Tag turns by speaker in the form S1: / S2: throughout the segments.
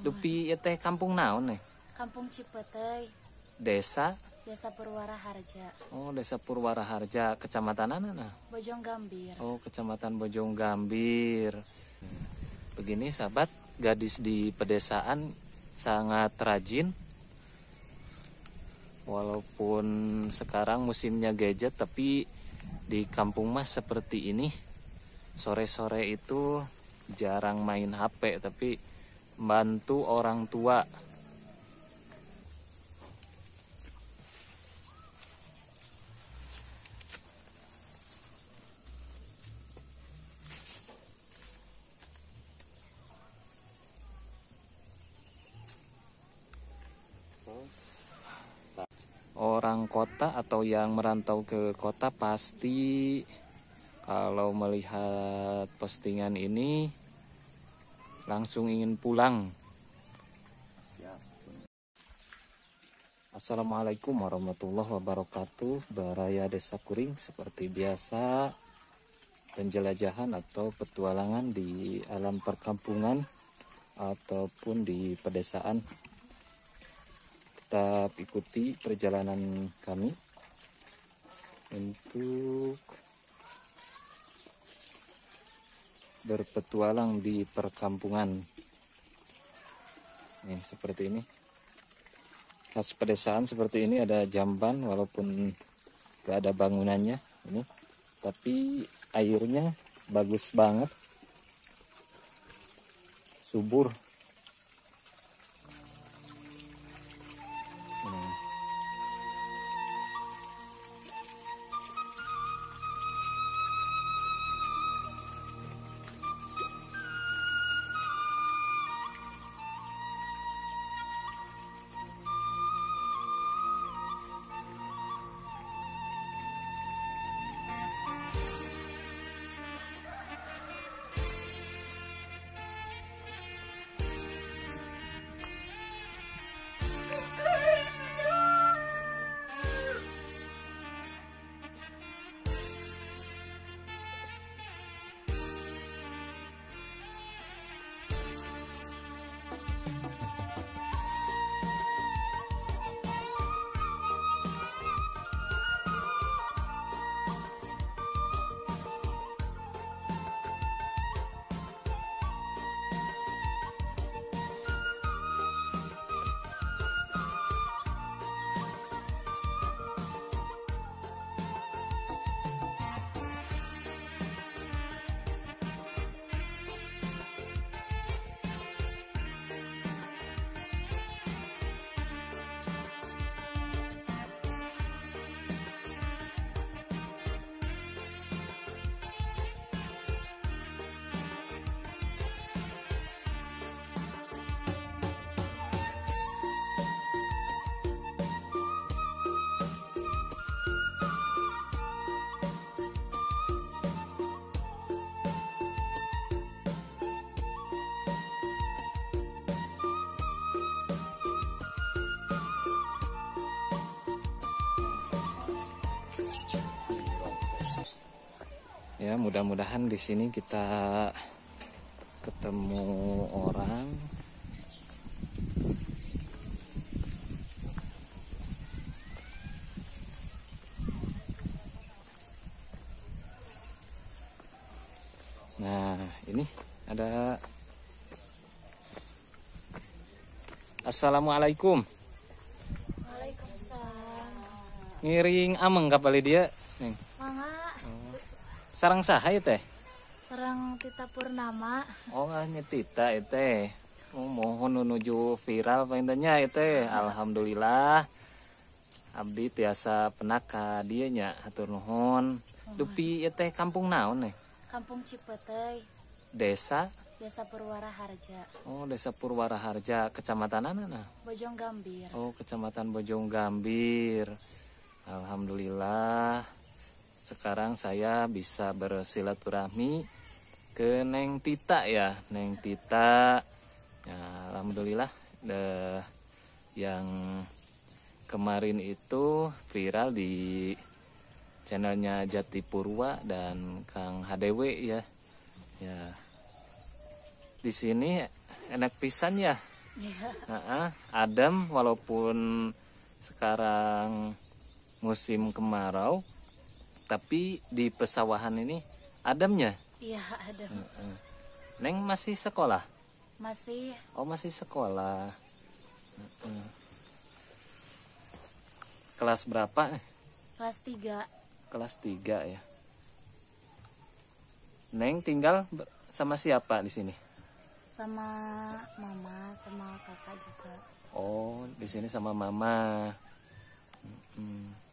S1: Dupi ya teh kampung naon nih?
S2: Kampung Cipetey,
S1: Desa?
S2: Desa Purwaraharja,
S1: Oh, Desa Purwaraharja, kecamatan mana?
S2: Bojong Gambir.
S1: Oh, Kecamatan Bojong Gambir. Begini sahabat, gadis di pedesaan sangat rajin. Walaupun sekarang musimnya gadget, tapi di kampung mas seperti ini, sore-sore itu jarang main HP, tapi bantu orang tua. Orang kota atau yang merantau ke kota pasti kalau melihat postingan ini langsung ingin pulang. Assalamualaikum warahmatullahi wabarakatuh. Baraya Desa Kuring seperti biasa, penjelajahan atau petualangan di alam perkampungan ataupun di pedesaan. Tetap ikuti perjalanan kami untuk berpetualang di perkampungan. Nih, seperti ini. Khas pedesaan seperti ini, ada jamban walaupun gak ada bangunannya ini, tapi airnya bagus banget, subur. Ya, mudah-mudahan di sini kita ketemu orang. Nah, ini ada. Assalamualaikum.
S2: Waalaikumsalam.
S1: Ngiring ameng kapal dia, Neng.
S2: Mangga,
S1: Sarang saha ya teh?
S2: Serang Tita Purnama.
S1: Oh, nyetita teh. Oh, mohon menuju viral paintanya teh. Alhamdulillah. Abdi tiasa penaka dia nya hatur nuhun. Dupi teh kampung naon nih?
S2: Kampung Cipetey,
S1: Desa?
S2: Desa Purwaraharja,
S1: Oh, Desa Purwaraharja, kecamatan mana?
S2: Bojong Gambir.
S1: Oh, Kecamatan Bojong Gambir. Alhamdulillah. Sekarang saya bisa bersilaturahmi ke Neng Tita ya, Neng Tita. Ya, alhamdulillah, yang kemarin itu viral di channelnya Jati Purwa dan Kang HDW ya. Ya. Di sini enak pisan ya Adem walaupun sekarang musim kemarau, tapi di pesawahan ini ademnya.
S2: Iya, ada.
S1: Neng masih sekolah?
S2: Masih
S1: Oh masih sekolah. Kelas berapa?
S2: kelas 3
S1: Kelas 3 ya. Neng tinggal sama siapa di sini?
S2: sama mama sama kakak juga.
S1: Oh di sini sama mama. Mm.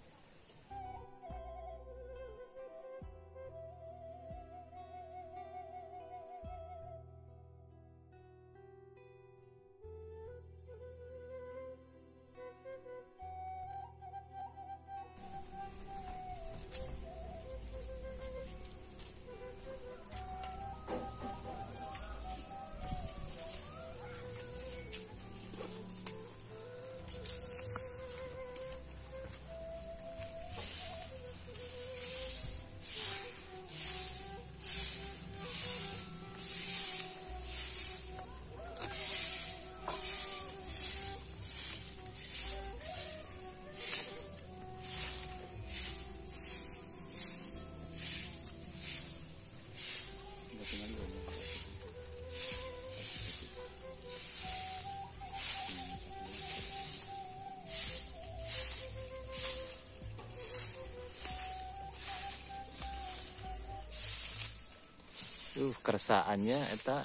S1: Kersaannya eta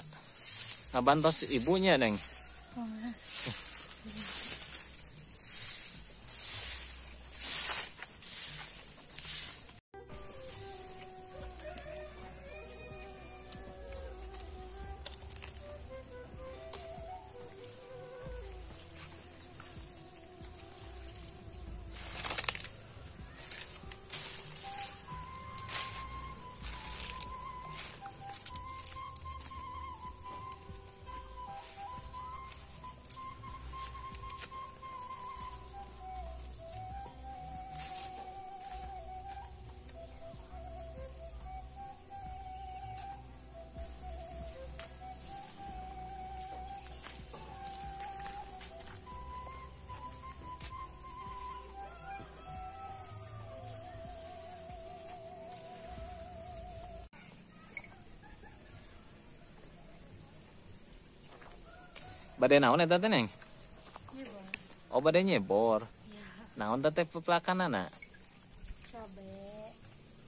S1: ngabantos ibunya Neng. Bade naon eta teh Neng? Oh bade nyebor.
S2: Ya,
S1: Naon teh peplakanana?
S2: cabe.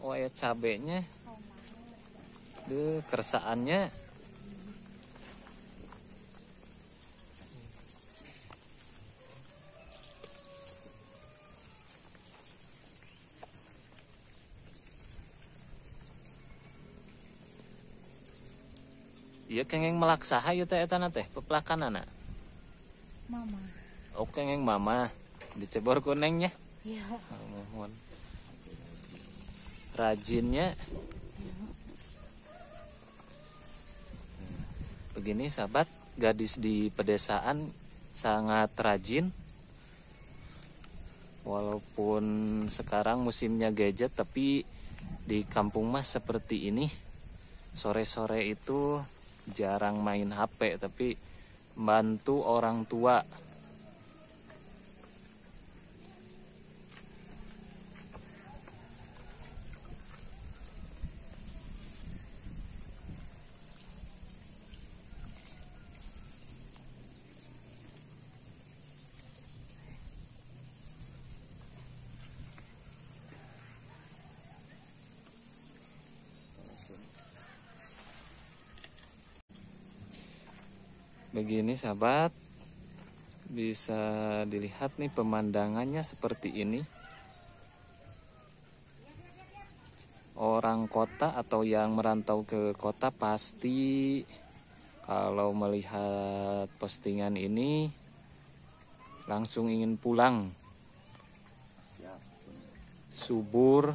S1: Oh ya cabenya.
S2: Tomat.
S1: Kersaannya. Iya kengeng melaksaha ieu teh etana teh peplakanana.
S2: Mama.
S1: Oh kengeng mama dicebor ku Nengnya.
S2: Ya.
S1: Mohon. Rajinnya. Begini sahabat, gadis di pedesaan sangat rajin. Walaupun sekarang musimnya gadget, tapi di kampung mas seperti ini, sore-sore itu jarang main HP, tapi bantu orang tua. Begini sahabat, bisa dilihat nih pemandangannya seperti ini. Orang kota atau yang merantau ke kota pasti kalau melihat postingan ini langsung ingin pulang. Subur,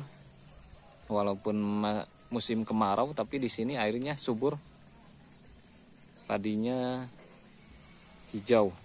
S1: walaupun musim kemarau tapi di sini airnya subur. Padinya hijau.